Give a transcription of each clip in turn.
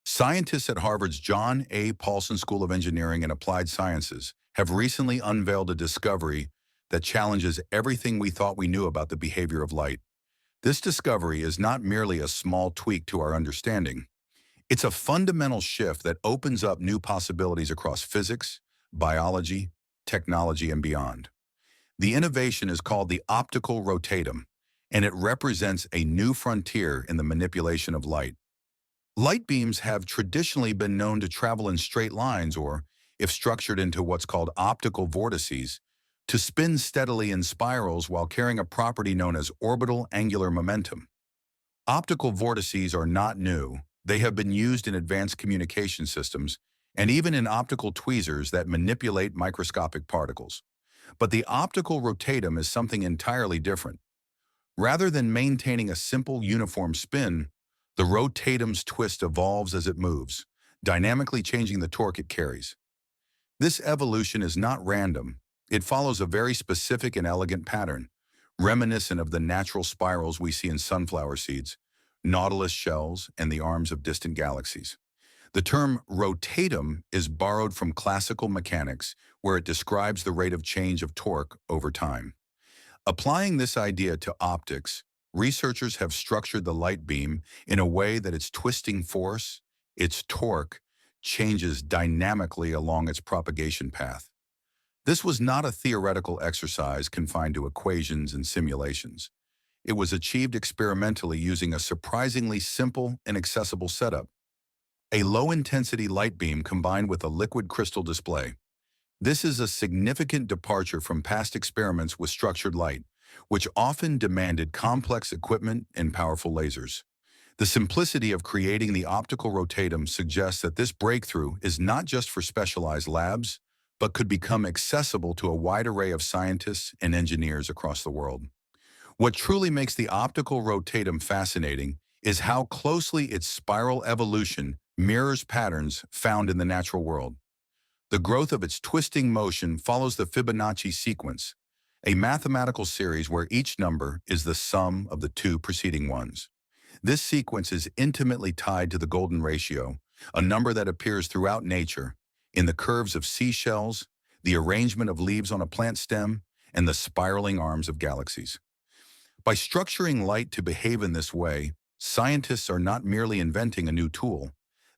Scientists at Harvard's John A. Paulson School of Engineering and Applied Sciences have recently unveiled a discovery that challenges everything we thought we knew about the behavior of light. This discovery is not merely a small tweak to our understanding. It's a fundamental shift that opens up new possibilities across physics, biology, technology, and beyond. The innovation is called the optical rotatum, and it represents a new frontier in the manipulation of light. Light beams have traditionally been known to travel in straight lines or, if structured into what's called optical vortices, to spin steadily in spirals while carrying a property known as orbital angular momentum. Optical vortices are not new. They have been used in advanced communication systems and even in optical tweezers that manipulate microscopic particles. But the optical rotatum is something entirely different. Rather than maintaining a simple uniform spin, the rotatum's twist evolves as it moves, dynamically changing the torque it carries. This evolution is not random. It follows a very specific and elegant pattern, reminiscent of the natural spirals we see in sunflower seeds, nautilus shells, and the arms of distant galaxies. The term rotatum is borrowed from classical mechanics, where it describes the rate of change of torque over time. Applying this idea to optics, researchers have structured the light beam in a way that its twisting force, its torque, changes dynamically along its propagation path. This was not a theoretical exercise confined to equations and simulations. It was achieved experimentally using a surprisingly simple and accessible setup: a low-intensity light beam combined with a liquid crystal display. This is a significant departure from past experiments with structured light, which often demanded complex equipment and powerful lasers. The simplicity of creating the optical rotatum suggests that this breakthrough is not just for specialized labs, but could become accessible to a wide array of scientists and engineers across the world. What truly makes the optical rotatum fascinating is how closely its spiral evolution mirrors patterns found in the natural world. The growth of its twisting motion follows the Fibonacci sequence, a mathematical series where each number is the sum of the two preceding ones. This sequence is intimately tied to the golden ratio, a number that appears throughout nature, in the curves of seashells, the arrangement of leaves on a plant stem, and the spiraling arms of galaxies. By structuring light to behave in this way, scientists are not merely inventing a new tool.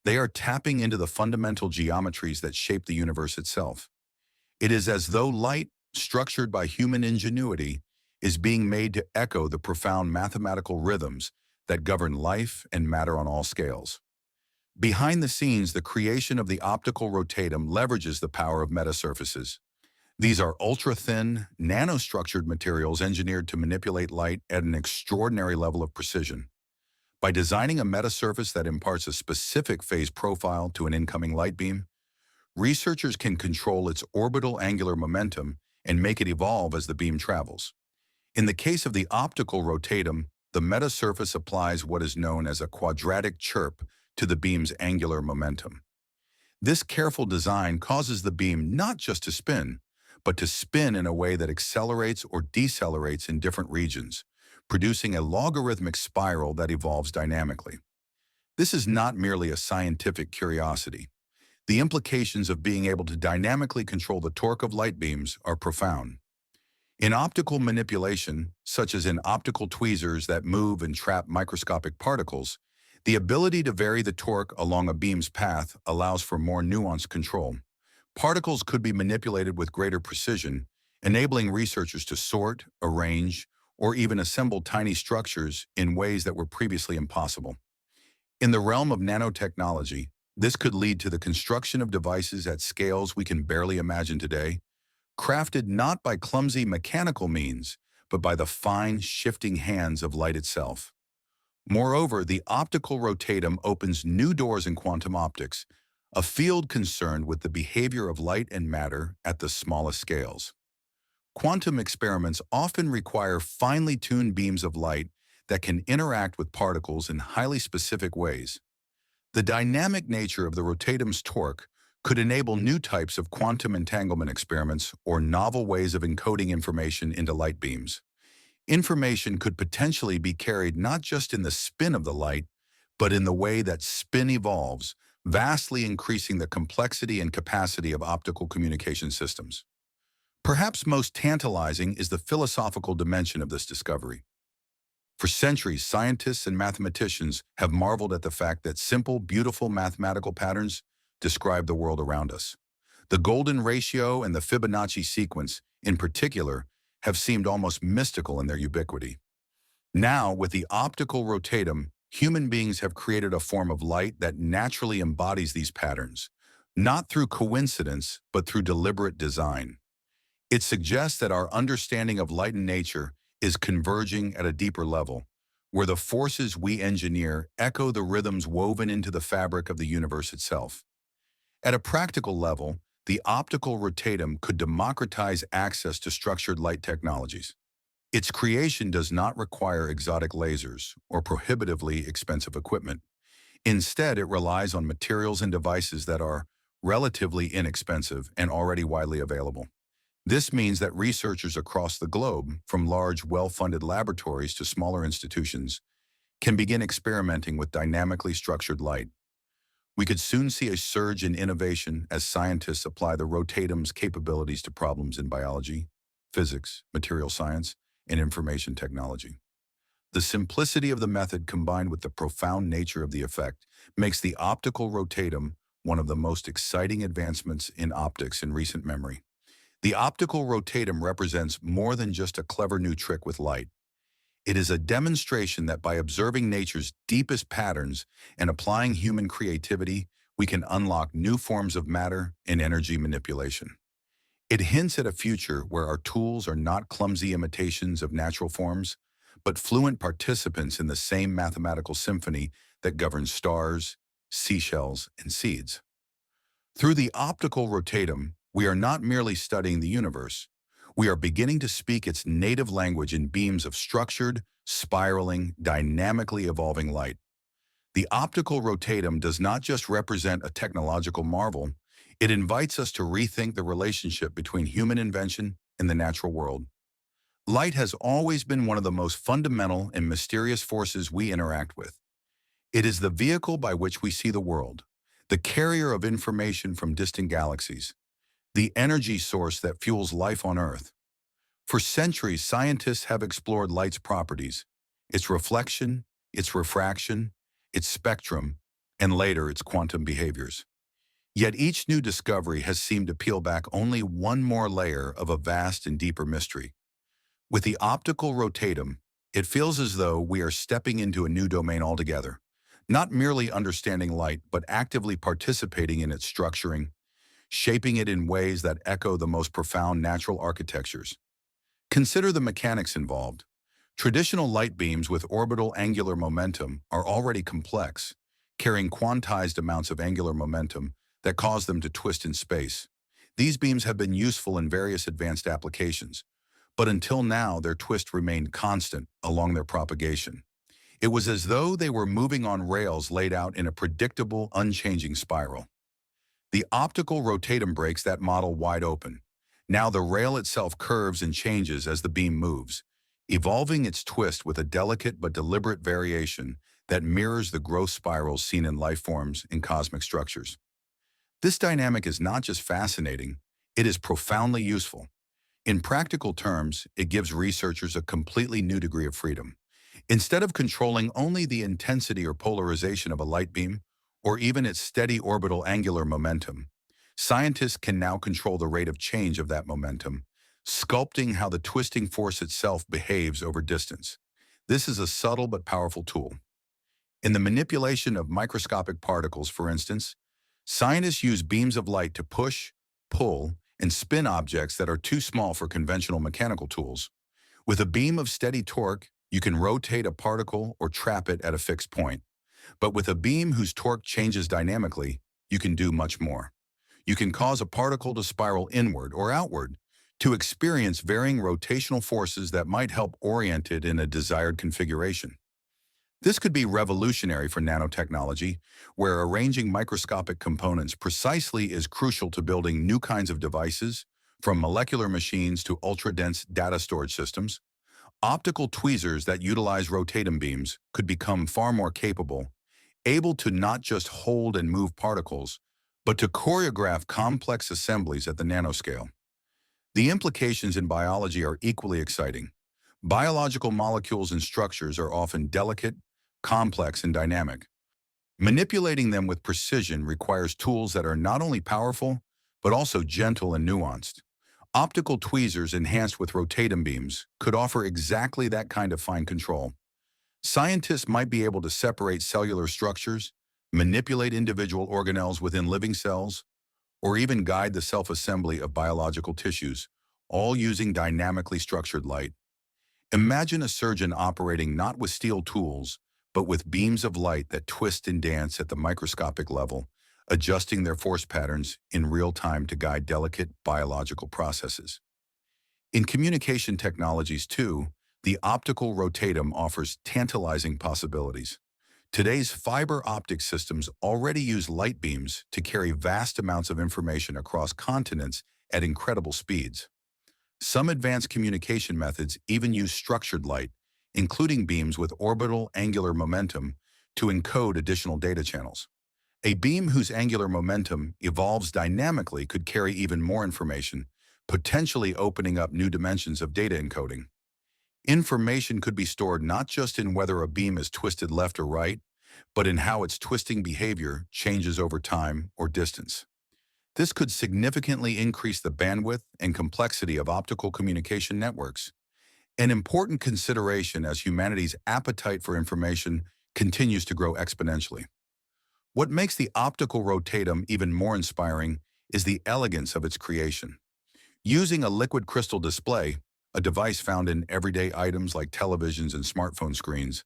They are tapping into the fundamental geometries that shape the universe itself. It is as though light, structured by human ingenuity, is being made to echo the profound mathematical rhythms that govern life and matter on all scales. Behind the scenes, the creation of the optical rotatum leverages the power of metasurfaces. These are ultra-thin, nanostructured materials engineered to manipulate light at an extraordinary level of precision. By designing a metasurface that imparts a specific phase profile to an incoming light beam, researchers can control its orbital angular momentum and make it evolve as the beam travels. In the case of the optical rotatum, the metasurface applies what is known as a quadratic chirp to the beam's angular momentum. This careful design causes the beam not just to spin, but to spin in a way that accelerates or decelerates in different regions, producing a logarithmic spiral that evolves dynamically. This is not merely a scientific curiosity. The implications of being able to dynamically control the torque of light beams are profound. In optical manipulation, such as in optical tweezers that move and trap microscopic particles, the ability to vary the torque along a beam's path allows for more nuanced control. Particles could be manipulated with greater precision, enabling researchers to sort, arrange, or even assemble tiny structures in ways that were previously impossible. In the realm of nanotechnology, this could lead to the construction of devices at scales we can barely imagine today, crafted not by clumsy mechanical means, but by the fine, shifting hands of light itself. Moreover, the optical rotatum opens new doors in quantum optics, a field concerned with the behavior of light and matter at the smallest scales. Quantum experiments often require finely tuned beams of light that can interact with particles in highly specific ways. The dynamic nature of the rotatum's torque could enable new types of quantum entanglement experiments or novel ways of encoding information into light beams. Information could potentially be carried not just in the spin of the light, but in the way that spin evolves, vastly increasing the complexity and capacity of optical communication systems. Perhaps most tantalizing is the philosophical dimension of this discovery. For centuries, scientists and mathematicians have marveled at the fact that simple, beautiful mathematical patterns describe the world around us. The golden ratio and the Fibonacci sequence, in particular, have seemed almost mystical in their ubiquity. Now, with the optical rotatum, human beings have created a form of light that naturally embodies these patterns, not through coincidence, but through deliberate design. It suggests that our understanding of light and nature is converging at a deeper level, where the forces we engineer echo the rhythms woven into the fabric of the universe itself. At a practical level, the optical rotatum could democratize access to structured light technologies. Its creation does not require exotic lasers or prohibitively expensive equipment. Instead, it relies on materials and devices that are relatively inexpensive and already widely available. This means that researchers across the globe, from large, well-funded laboratories to smaller institutions, can begin experimenting with dynamically structured light. We could soon see a surge in innovation as scientists apply the rotatum's capabilities to problems in biology, physics, material science, and information technology. The simplicity of the method combined with the profound nature of the effect makes the optical rotatum one of the most exciting advancements in optics in recent memory. The optical rotatum represents more than just a clever new trick with light. It is a demonstration that by observing nature's deepest patterns and applying human creativity, we can unlock new forms of matter and energy manipulation. It hints at a future where our tools are not clumsy imitations of natural forms, but fluent participants in the same mathematical symphony that governs stars, seashells, and seeds. Through the optical rotatum, we are not merely studying the universe. We are beginning to speak its native language in beams of structured, spiraling, dynamically evolving light. The optical rotatum does not just represent a technological marvel, it invites us to rethink the relationship between human invention and the natural world. Light has always been one of the most fundamental and mysterious forces we interact with. It is the vehicle by which we see the world, the carrier of information from distant galaxies, the energy source that fuels life on Earth. For centuries, scientists have explored light's properties, its reflection, its refraction, its spectrum, and later its quantum behaviors. Yet each new discovery has seemed to peel back only one more layer of a vast and deeper mystery. With the optical rotatum, it feels as though we are stepping into a new domain altogether, not merely understanding light, but actively participating in its structuring, shaping it in ways that echo the most profound natural architectures. Consider the mechanics involved. Traditional light beams with orbital angular momentum are already complex, carrying quantized amounts of angular momentum that cause them to twist in space. These beams have been useful in various advanced applications, but until now their twist remained constant along their propagation. It was as though they were moving on rails laid out in a predictable, unchanging spiral. The optical rotatum breaks that model wide open. Now the rail itself curves and changes as the beam moves, evolving its twist with a delicate but deliberate variation that mirrors the growth spirals seen in life forms and cosmic structures. This dynamic is not just fascinating, it is profoundly useful. In practical terms, it gives researchers a completely new degree of freedom. Instead of controlling only the intensity or polarization of a light beam, or even its steady orbital angular momentum, scientists can now control the rate of change of that momentum, sculpting how the twisting force itself behaves over distance. This is a subtle but powerful tool. In the manipulation of microscopic particles, for instance, scientists use beams of light to push, pull, and spin objects that are too small for conventional mechanical tools. With a beam of steady torque, you can rotate a particle or trap it at a fixed point. But with a beam whose torque changes dynamically, you can do much more. You can cause a particle to spiral inward or outward to experience varying rotational forces that might help orient it in a desired configuration. This could be revolutionary for nanotechnology, where arranging microscopic components precisely is crucial to building new kinds of devices, from molecular machines to ultra-dense data storage systems. Optical tweezers that utilize rotatum beams could become far more capable, able to not just hold and move particles, but to choreograph complex assemblies at the nanoscale. The implications in biology are equally exciting. Biological molecules and structures are often delicate, complex, and dynamic. Manipulating them with precision requires tools that are not only powerful, but also gentle and nuanced. Optical tweezers enhanced with rotatum beams could offer exactly that kind of fine control. Scientists might be able to separate cellular structures, manipulate individual organelles within living cells, or even guide the self-assembly of biological tissues, all using dynamically structured light. Imagine a surgeon operating not with steel tools, but with beams of light that twist and dance at the microscopic level, adjusting their force patterns in real time to guide delicate biological processes. In communication technologies too, the optical rotatum offers tantalizing possibilities. Today's fiber optic systems already use light beams to carry vast amounts of information across continents at incredible speeds. Some advanced communication methods even use structured light, including beams with orbital angular momentum, to encode additional data channels. A beam whose angular momentum evolves dynamically could carry even more information, potentially opening up new dimensions of data encoding. Information could be stored not just in whether a beam is twisted left or right, but in how its twisting behavior changes over time or distance. This could significantly increase the bandwidth and complexity of optical communication networks, an important consideration as humanity's appetite for information continues to grow exponentially. What makes the optical rotatum even more inspiring is the elegance of its creation. Using a liquid crystal display, a device found in everyday items like televisions and smartphone screens,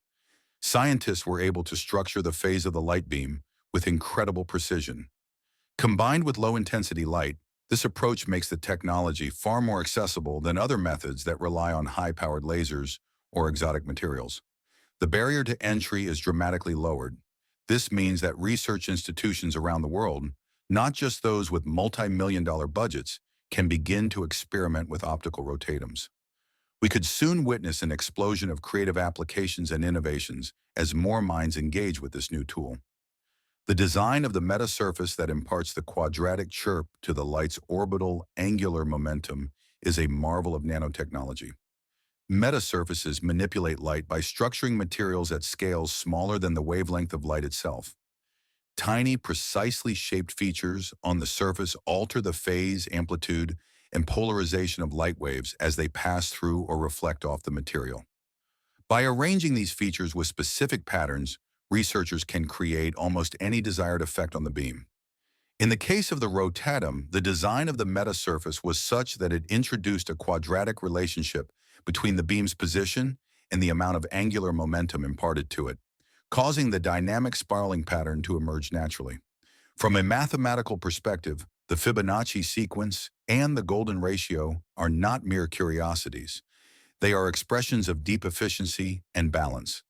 scientists were able to structure the phase of the light beam with incredible precision. Combined with low-intensity light, this approach makes the technology far more accessible than other methods that rely on high-powered lasers or exotic materials. The barrier to entry is dramatically lowered. This means that research institutions around the world, not just those with multi-million-dollar budgets, can begin to experiment with optical rotatums. We could soon witness an explosion of creative applications and innovations as more minds engage with this new tool. The design of the metasurface that imparts the quadratic chirp to the light's orbital angular momentum is a marvel of nanotechnology. Metasurfaces manipulate light by structuring materials at scales smaller than the wavelength of light itself. Tiny, precisely shaped features on the surface alter the phase, amplitude, and polarization of light waves as they pass through or reflect off the material. By arranging these features with specific patterns, researchers can create almost any desired effect on the beam. In the case of the rotatum, the design of the metasurface was such that it introduced a quadratic relationship between the beam's position and the amount of angular momentum imparted to it, causing the dynamic spiraling pattern to emerge naturally. From a mathematical perspective, the Fibonacci sequence and the golden ratio are not mere curiosities. They are expressions of deep efficiency and balance,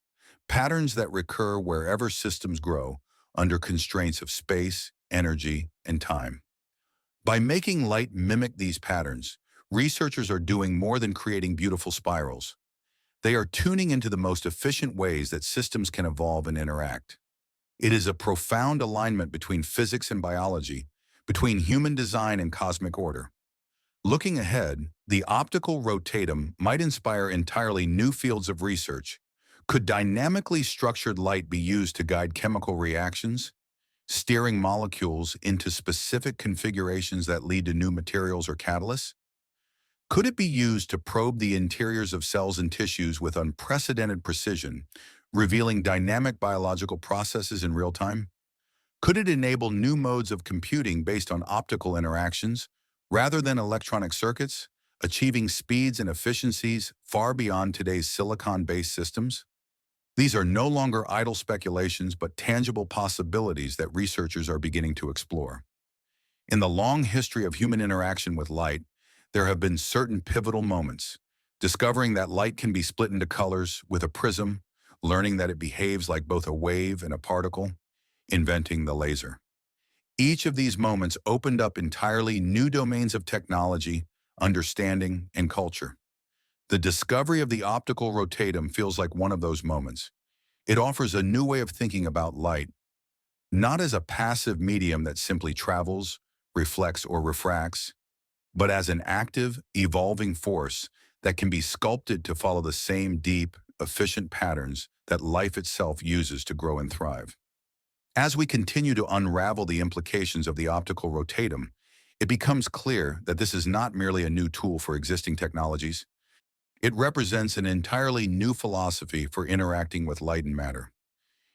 patterns that recur wherever systems grow under constraints of space, energy, and time. By making light mimic these patterns, researchers are doing more than creating beautiful spirals. They are tuning into the most efficient ways that systems can evolve and interact. It is a profound alignment between physics and biology, between human design and cosmic order. Looking ahead, the optical rotatum might inspire entirely new fields of research. Could dynamically structured light be used to guide chemical reactions, steering molecules into specific configurations that lead to new materials or catalysts? Could it be used to probe the interiors of cells and tissues with unprecedented precision, revealing dynamic biological processes in real time? Could it enable new modes of computing based on optical interactions rather than electronic circuits, achieving speeds and efficiencies far beyond today's silicon-based systems? These are no longer idle speculations but tangible possibilities that researchers are beginning to explore. In the long history of human interaction with light, there have been certain pivotal moments. Discovering that light can be split into colors with a prism, learning that it behaves like both a wave and a particle, inventing the laser. Each of these moments opened up entirely new domains of technology, understanding, and culture. The discovery of the optical rotatum feels like one of those moments. It offers a new way of thinking about light, not as a passive medium that simply travels, reflects, or refracts, but as an active, evolving force that can be sculpted to follow the same deep, efficient patterns that life itself uses to grow and thrive. As we continue to unravel the implications of the optical rotatum, it becomes clear that this is not merely a new tool for existing technologies. It represents an entirely new philosophy for interacting with light and matter.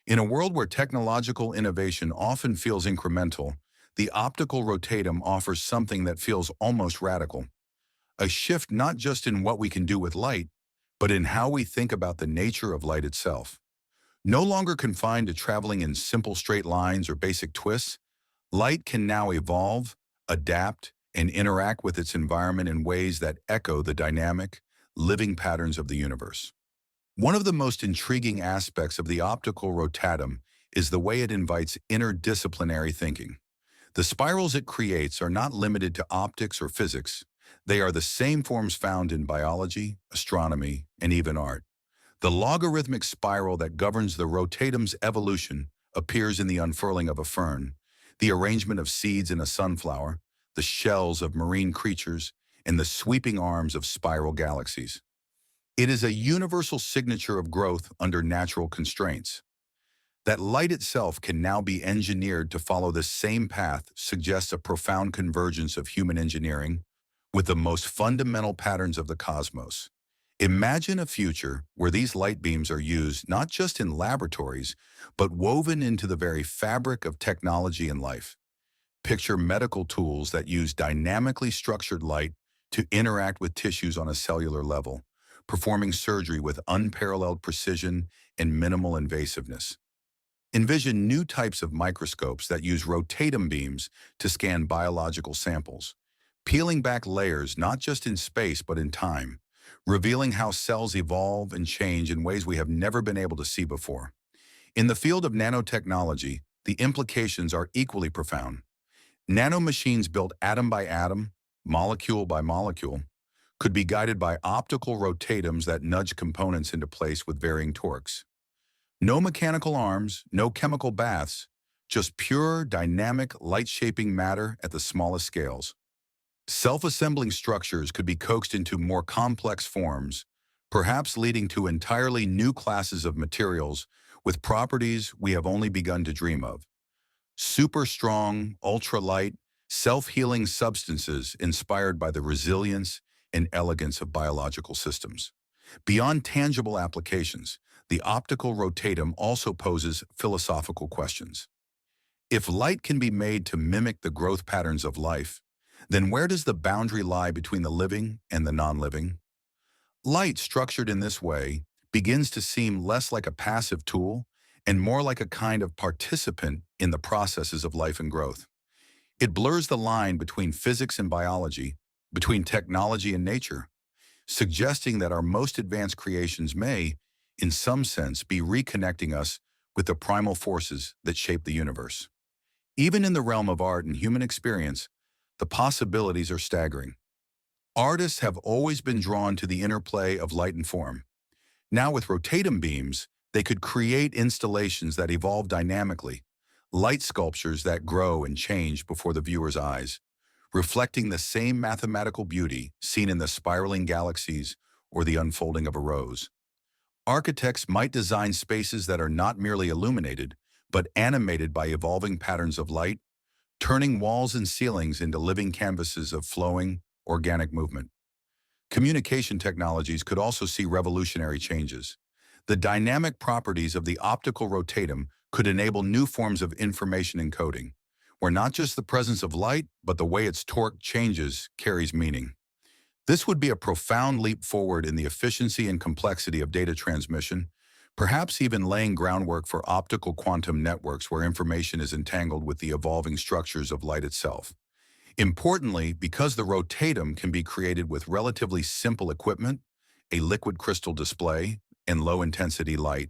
In a world where technological innovation often feels incremental, the optical rotatum offers something that feels almost radical. A shift not just in what we can do with light, but in how we think about the nature of light itself. No longer confined to traveling in simple straight lines or basic twists, light can now evolve, adapt, and interact with its environment in ways that echo the dynamic, living patterns of the universe. One of the most intriguing aspects of the optical rotatum is the way it invites interdisciplinary thinking. The spirals it creates are not limited to optics or physics. They are the same forms found in biology, astronomy, and even art. The logarithmic spiral that governs the rotatum's evolution appears in the unfurling of a fern, the arrangement of seeds in a sunflower, the shells of marine creatures, and the sweeping arms of spiral galaxies. It is a universal signature of growth under natural constraints. That light itself can now be engineered to follow this same path suggests a profound convergence of human engineering with the most fundamental patterns of the cosmos. Imagine a future where these light beams are used not just in laboratories, but woven into the very fabric of technology and life. Picture medical tools that use dynamically structured light to interact with tissues on a cellular level, performing surgery with unparalleled precision and minimal invasiveness. Envision new types of microscopes that use rotatum beams to scan biological samples, peeling back layers not just in space but in time, revealing how cells evolve and change in ways we have never been able to see before. In the field of nanotechnology, the implications are equally profound. Nanomachines built atom by atom, molecule by molecule, could be guided by optical rotatums that nudge components into place with varying torques. No mechanical arms, no chemical baths, just pure, dynamic, light-shaping matter at the smallest scales. Self-assembling structures could be coaxed into more complex forms, perhaps leading to entirely new classes of materials with properties we have only begun to dream of. Super strong, ultra-light, self-healing substances inspired by the resilience and elegance of biological systems. Beyond tangible applications, the optical rotatum also poses philosophical questions. If light can be made to mimic the growth patterns of life, then where does the boundary lie between the living and the non-living? Light structured in this way begins to seem less like a passive tool and more like a kind of participant in the processes of life and growth. It blurs the line between physics and biology, between technology and nature, suggesting that our most advanced creations may, in some sense, be reconnecting us with the primal forces that shape the universe. Even in the realm of art and human experience, the possibilities are staggering. Artists have always been drawn to the interplay of light and form. Now with rotatum beams, they could create installations that evolve dynamically, light sculptures that grow and change before the viewer's eyes, reflecting the same mathematical beauty seen in the spiraling galaxies or the unfolding of a rose. Architects might design spaces that are not merely illuminated, but animated by evolving patterns of light, turning walls and ceilings into living canvases of flowing, organic movement. Communication technologies could also see revolutionary changes. The dynamic properties of the optical rotatum could enable new forms of information encoding, where not just the presence of light, but the way its torque changes carries meaning. This would be a profound leap forward in the efficiency and complexity of data transmission, perhaps even laying groundwork for optical quantum networks where information is entangled with the evolving structures of light itself. Importantly, because the rotatum can be created with relatively simple equipment, a liquid crystal display, and low-intensity light,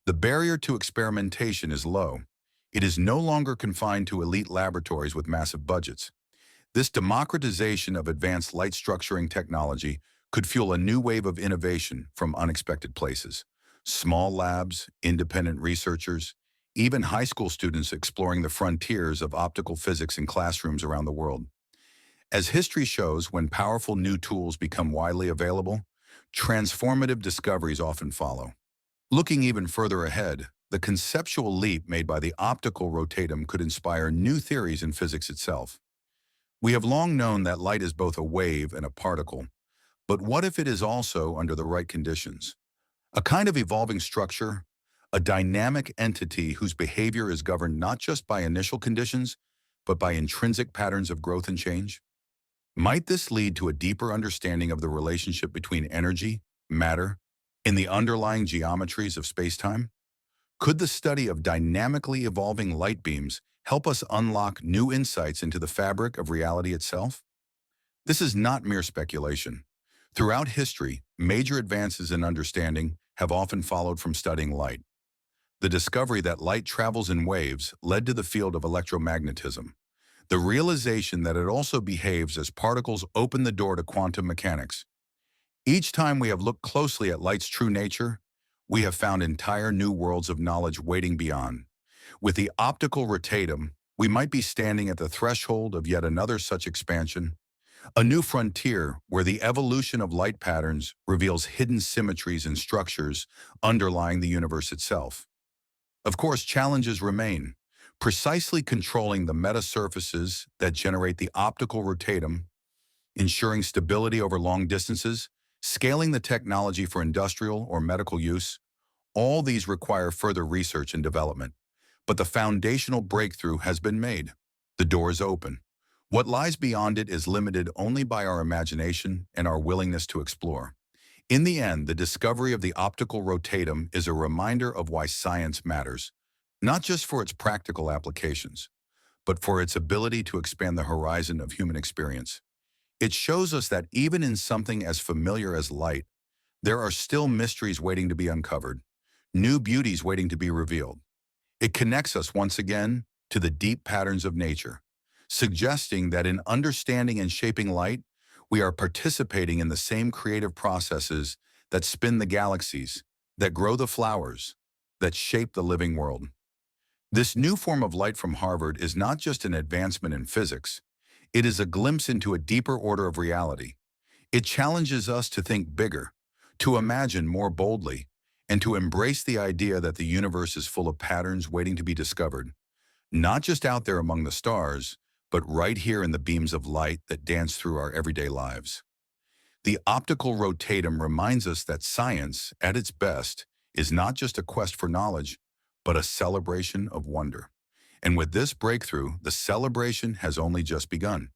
the barrier to experimentation is low. It is no longer confined to elite laboratories with massive budgets. This democratization of advanced light structuring technology could fuel a new wave of innovation from unexpected places. Small labs, independent researchers, even high school students exploring the frontiers of optical physics in classrooms around the world. As history shows, when powerful new tools become widely available, transformative discoveries often follow. Looking even further ahead, the conceptual leap made by the optical rotatum could inspire new theories in physics itself. We have long known that light is both a wave and a particle, but what if it is also, under the right conditions, a kind of evolving structure, a dynamic entity whose behavior is governed not just by initial conditions, but by intrinsic patterns of growth and change? Might this lead to a deeper understanding of the relationship between energy, matter, and the underlying geometries of spacetime? Could the study of dynamically evolving light beams help us unlock new insights into the fabric of reality itself? This is not mere speculation. Throughout history, major advances in understanding have often followed from studying light. The discovery that light travels in waves led to the field of electromagnetism. The realization that it also behaves as particles opened the door to quantum mechanics. Each time we have looked closely at light's true nature, we have found entire new worlds of knowledge waiting beyond. With the optical rotatum, we might be standing at the threshold of yet another such expansion, a new frontier where the evolution of light patterns reveals hidden symmetries and structures underlying the universe itself. Of course, challenges remain. Precisely controlling the metasurfaces that generate the optical rotatum, ensuring stability over long distances, scaling the technology for industrial or medical use, all these require further research and development. But the foundational breakthrough has been made. The door is open. What lies beyond it is limited only by our imagination and our willingness to explore. In the end, the discovery of the optical rotatum is a reminder of why science matters, not just for its practical applications, but for its ability to expand the horizon of human experience. It shows us that even in something as familiar as light, there are still mysteries waiting to be uncovered, new beauties waiting to be revealed. It connects us once again to the deep patterns of nature, suggesting that in understanding and shaping light, we are participating in the same creative processes that spin the galaxies, that grow the flowers, that shape the living world. This new form of light from Harvard is not just an advancement in physics, it is a glimpse into a deeper order of reality. It challenges us to think bigger, to imagine more boldly, and to embrace the idea that the universe is full of patterns waiting to be discovered, not just out there among the stars, but right here in the beams of light that dance through our everyday lives. The optical rotatum reminds us that science, at its best, is not just a quest for knowledge, but a celebration of wonder. And with this breakthrough, the celebration has only just begun.